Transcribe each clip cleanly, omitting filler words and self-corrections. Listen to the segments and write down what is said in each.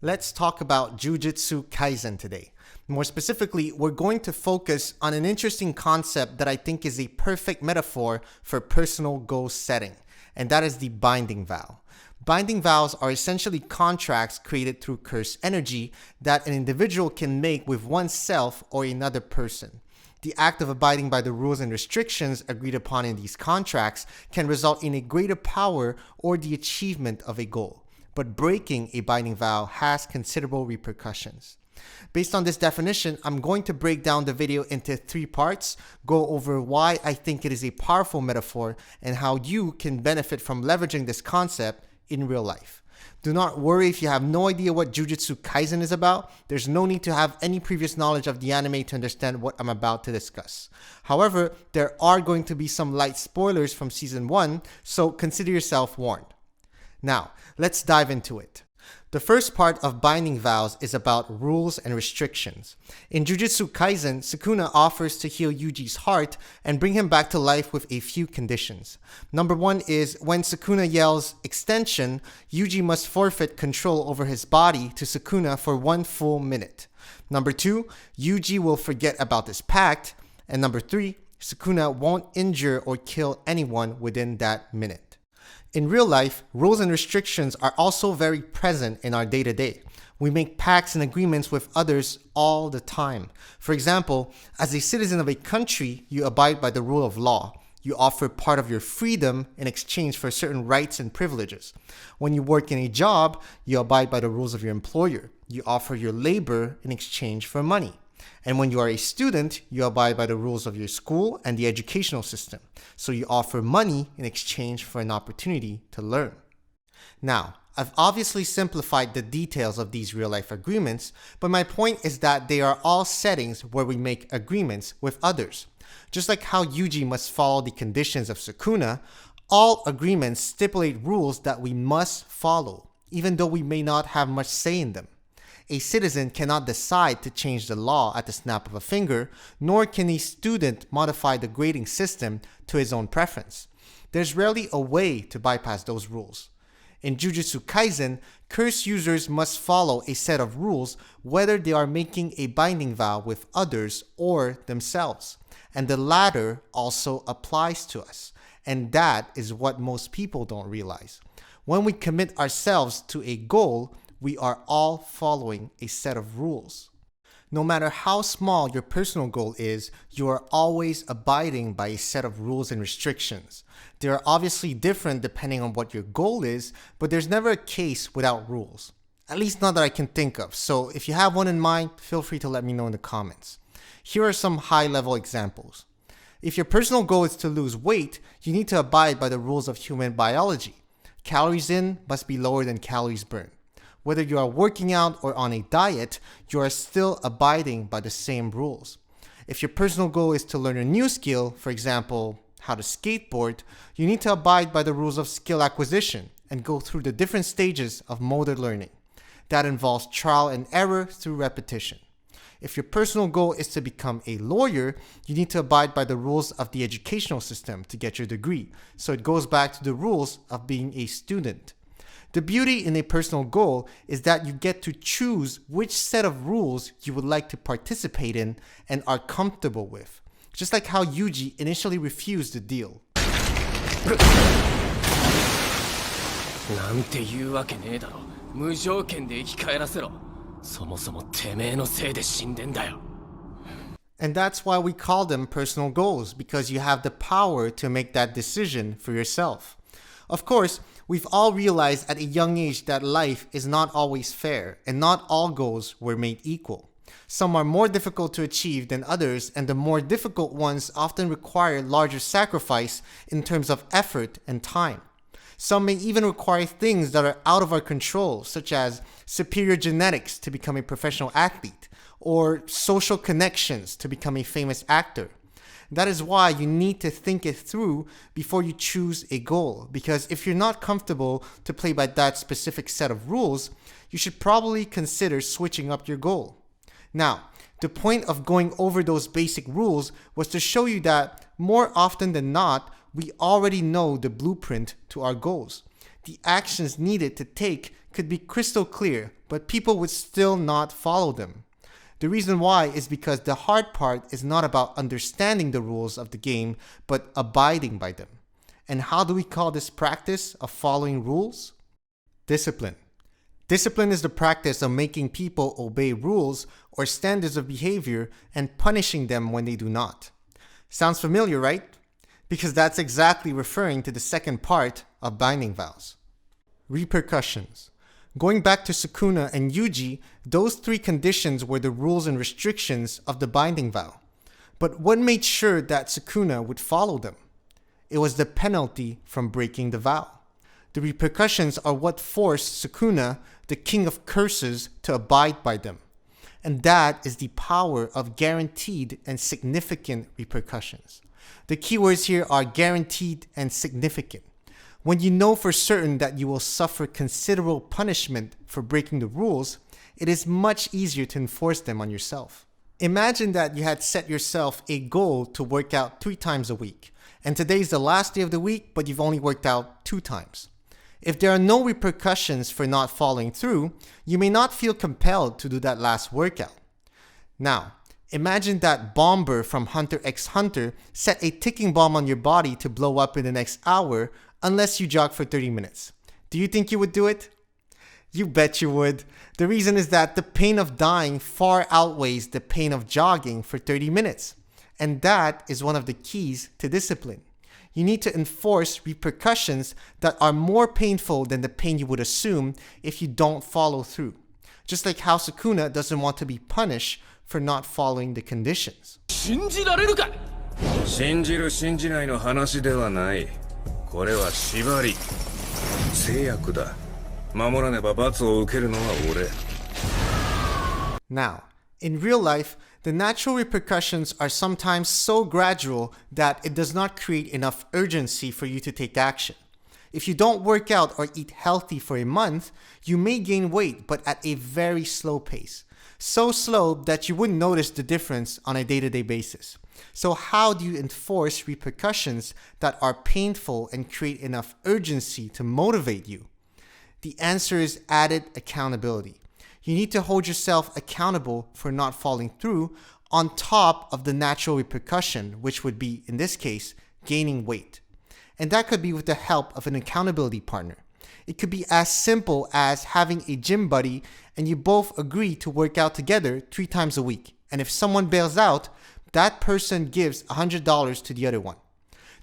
Let's talk about Jujutsu Kaisen today. More specifically, we're going to focus on an interesting concept that I think is a perfect metaphor for personal goal setting, and that is the binding vow. Binding vows are essentially contracts created through curse energy that an individual can make with oneself or another person. The act of abiding by the rules and restrictions agreed upon in these contracts can result in a greater power or the achievement of a goal. But breaking a binding vow has considerable repercussions. Based on this definition, I'm going to break down the video into 3 parts, go over why I think it is a powerful metaphor, and how you can benefit from leveraging this concept in real life. Do not worry if you have no idea what Jujutsu Kaisen is about. There's no need to have any previous knowledge of the anime to understand what I'm about to discuss. However, there are going to be some light spoilers from Season 1, so consider yourself warned. Now, let's dive into it. The first part of binding vows is about rules and restrictions. In Jujutsu Kaisen, Sukuna offers to heal Yuji's heart and bring him back to life with a few conditions. Number 1 is when Sukuna yells extension, Yuji must forfeit control over his body to Sukuna for 1 full minute. Number 2, Yuji will forget about this pact. And number 3, Sukuna won't injure or kill anyone within that minute. In real life, rules and restrictions are also very present in our day-to-day. We make pacts and agreements with others all the time. For example, as a citizen of a country, you abide by the rule of law. You offer part of your freedom in exchange for certain rights and privileges. When you work in a job, you abide by the rules of your employer. You offer your labor in exchange for money. And when you are a student, you abide by the rules of your school and the educational system. So you offer money in exchange for an opportunity to learn. Now, I've obviously simplified the details of these real-life agreements, but my point is that they are all settings where we make agreements with others. Just like how Yuji must follow the conditions of Sukuna, all agreements stipulate rules that we must follow, even though we may not have much say in them. A citizen cannot decide to change the law at the snap of a finger, nor can a student modify the grading system to his own preference. There's rarely a way to bypass those rules. In Jujutsu Kaisen, curse users must follow a set of rules whether they are making a binding vow with others or themselves. And the latter also applies to us. And that is what most people don't realize. When we commit ourselves to a goal, we are all following a set of rules. No matter how small your personal goal is, you are always abiding by a set of rules and restrictions. They are obviously different depending on what your goal is, but there's never a case without rules. At least not that I can think of, so if you have one in mind, feel free to let me know in the comments. Here are some high-level examples. If your personal goal is to lose weight, you need to abide by the rules of human biology. Calories in must be lower than calories burned. Whether you are working out or on a diet, you are still abiding by the same rules. If your personal goal is to learn a new skill, for example, how to skateboard, you need to abide by the rules of skill acquisition and go through the different stages of motor learning. That involves trial and error through repetition. If your personal goal is to become a lawyer, you need to abide by the rules of the educational system to get your degree. So it goes back to the rules of being a student. The beauty in a personal goal is that you get to choose which set of rules you would like to participate in and are comfortable with. Just like how Yuji initially refused the deal. なんて言うわけねえだろ。無条件で生き返らせろ。そもそもてめえのせいで死んでんだよ。 And that's why we call them personal goals, because you have the power to make that decision for yourself. Of course, we've all realized at a young age that life is not always fair, and not all goals were made equal. Some are more difficult to achieve than others, and the more difficult ones often require larger sacrifice in terms of effort and time. Some may even require things that are out of our control, such as superior genetics to become a professional athlete, or social connections to become a famous actor. That is why you need to think it through before you choose a goal, because if you're not comfortable to play by that specific set of rules, you should probably consider switching up your goal. Now, the point of going over those basic rules was to show you that more often than not, we already know the blueprint to our goals. the actions needed to take could be crystal clear, but people would still not follow them. The reason why is because the hard part is not about understanding the rules of the game, but abiding by them. And how do we call this practice of following rules? Discipline. Discipline is the practice of making people obey rules or standards of behavior and punishing them when they do not. Sounds familiar, right? Because that's exactly referring to the second part of binding vows. Repercussions. Going back to Sukuna and Yuji, those three conditions were the rules and restrictions of the binding vow. But what made sure that Sukuna would follow them? It was the penalty from breaking the vow. The repercussions are what forced Sukuna, the king of curses, to abide by them. And that is the power of guaranteed and significant repercussions. The keywords here are guaranteed and significant. When you know for certain that you will suffer considerable punishment for breaking the rules, it is much easier to enforce them on yourself. Imagine that you had set yourself a goal to work out 3 times a week, and today is the last day of the week, but you've only worked out 2 times. If there are no repercussions for not following through, you may not feel compelled to do that last workout. Now, imagine that Bomber from Hunter x Hunter set a ticking bomb on your body to blow up in the next hour unless you jog for 30 minutes. Do you think you would do it? You bet you would. The reason is that the pain of dying far outweighs the pain of jogging for 30 minutes. And that is one of the keys to discipline. You need to enforce repercussions that are more painful than the pain you would assume if you don't follow through. Just like how Sukuna doesn't want to be punished for not following the conditions. 信じられるか。信じる信じないの話ではない。これは縛り、制約だ。守らねば罰を受けるのは俺。Now, in real life, the natural repercussions are sometimes so gradual that it does not create enough urgency for you to take action. If you don't work out or eat healthy for a month, you may gain weight, but at a very slow pace. So slow that you wouldn't notice the difference on a day-to-day basis. So how do you enforce repercussions that are painful and create enough urgency to motivate you? The answer is added accountability. You need to hold yourself accountable for not following through on top of the natural repercussion, which would be, in this case, gaining weight. And that could be with the help of an accountability partner. It could be as simple as having a gym buddy and you both agree to work out together 3 times a week. And if someone bails out, that person gives $100 to the other one.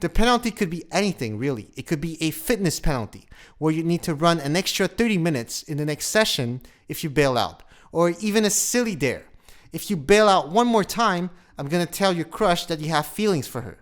The penalty could be anything, really. It could be a fitness penalty, where you need to run an extra 30 minutes in the next session if you bail out. Or even a silly dare. If you bail out one more time, I'm going to tell your crush that you have feelings for her.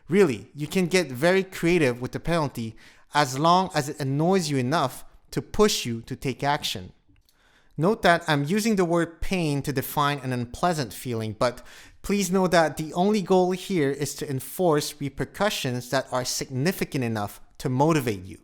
Really, you can get very creative with the penalty as long as it annoys you enough to push you to take action. Note that I'm using the word pain to define an unpleasant feeling, but please know that the only goal here is to enforce repercussions that are significant enough to motivate you.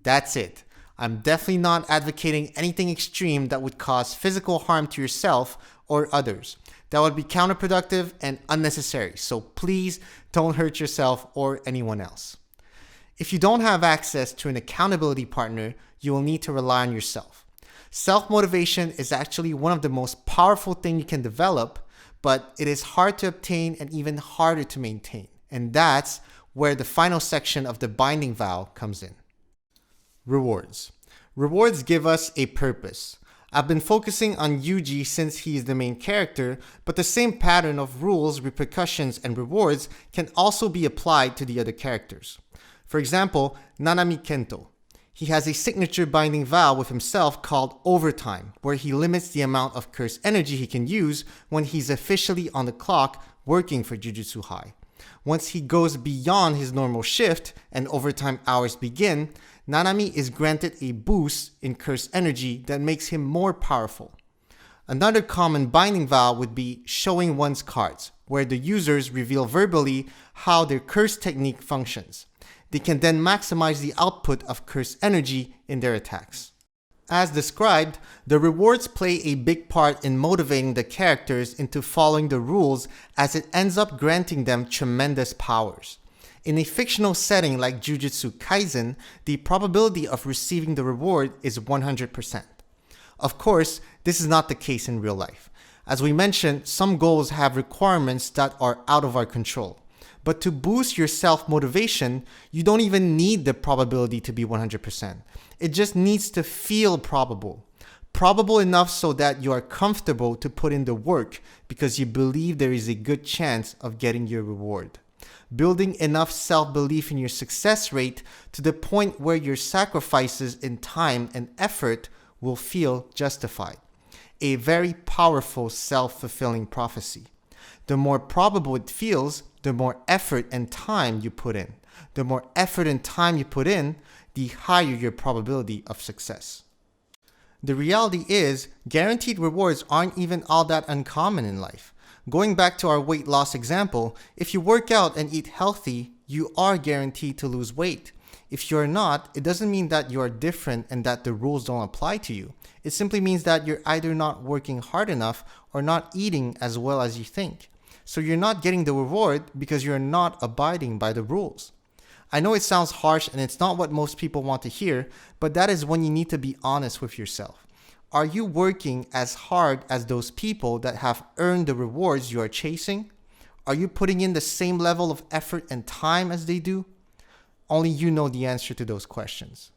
That's it. I'm definitely not advocating anything extreme that would cause physical harm to yourself or others. That would be counterproductive and unnecessary, so please don't hurt yourself or anyone else. If you don't have access to an accountability partner, you will need to rely on yourself. Self-motivation is actually one of the most powerful things you can develop, but it is hard to obtain and even harder to maintain. And that's where the final section of the binding vow comes in. Rewards. Rewards give us a purpose. I've been focusing on Yuji since he is the main character, but the same pattern of rules, repercussions, and rewards can also be applied to the other characters. For example, Nanami Kento. He has a signature binding vow with himself called Overtime, where he limits the amount of curse energy he can use when he's officially on the clock working for Jujutsu High. Once he goes beyond his normal shift and overtime hours begin, Nanami is granted a boost in curse energy that makes him more powerful. Another common binding vow would be showing one's cards, where the users reveal verbally how their curse technique functions. They can then maximize the output of curse energy in their attacks. As described, the rewards play a big part in motivating the characters into following the rules, as it ends up granting them tremendous powers. In a fictional setting like Jujutsu Kaisen, the probability of receiving the reward is 100%. Of course, this is not the case in real life. As we mentioned, some goals have requirements that are out of our control. But to boost your self-motivation, you don't even need the probability to be 100%. It just needs to feel probable. Probable enough so that you are comfortable to put in the work because you believe there is a good chance of getting your reward. Building enough self-belief in your success rate to the point where your sacrifices in time and effort will feel justified. A very powerful self-fulfilling prophecy. The more probable it feels, the more effort and time you put in. The more effort and time you put in, the higher your probability of success. The reality is, guaranteed rewards aren't even all that uncommon in life. Going back to our weight loss example, if you work out and eat healthy, you are guaranteed to lose weight. If you're not, it doesn't mean that you are different and that the rules don't apply to you. It simply means that you're either not working hard enough or not eating as well as you think. So you're not getting the reward because you're not abiding by the rules. I know it sounds harsh and it's not what most people want to hear, but that is when you need to be honest with yourself. Are you working as hard as those people that have earned the rewards you are chasing? Are you putting in the same level of effort and time as they do? Only you know the answer to those questions.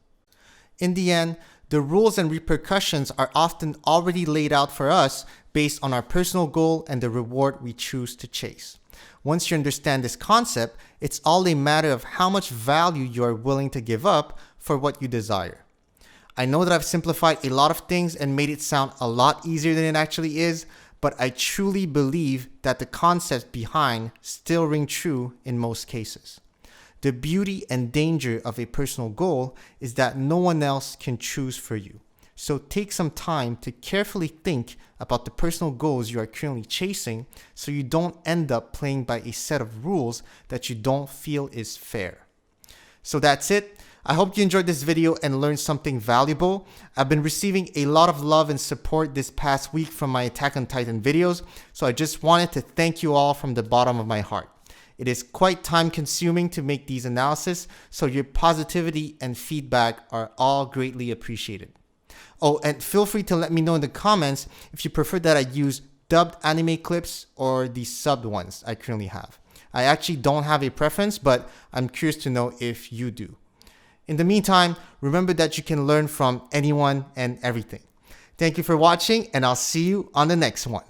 In the end, the rules and repercussions are often already laid out for us based on our personal goal and the reward we choose to chase. Once you understand this concept, it's all a matter of how much value you are willing to give up for what you desire. I know that I've simplified a lot of things and made it sound a lot easier than it actually is, but I truly believe that the concepts behind still ring true in most cases. The beauty and danger of a personal goal is that no one else can choose for you. So take some time to carefully think about the personal goals you are currently chasing so you don't end up playing by a set of rules that you don't feel is fair. So that's it. I hope you enjoyed this video and learned something valuable. I've been receiving a lot of love and support this past week from my Attack on Titan videos, so I just wanted to thank you all from the bottom of my heart. It is quite time consuming to make these analyses, so your positivity and feedback are all greatly appreciated. Oh, and feel free to let me know in the comments if you prefer that I use dubbed anime clips or the subbed ones I currently have. I actually don't have a preference, but I'm curious to know if you do. In the meantime, remember that you can learn from anyone and everything. Thank you for watching, and I'll see you on the next one.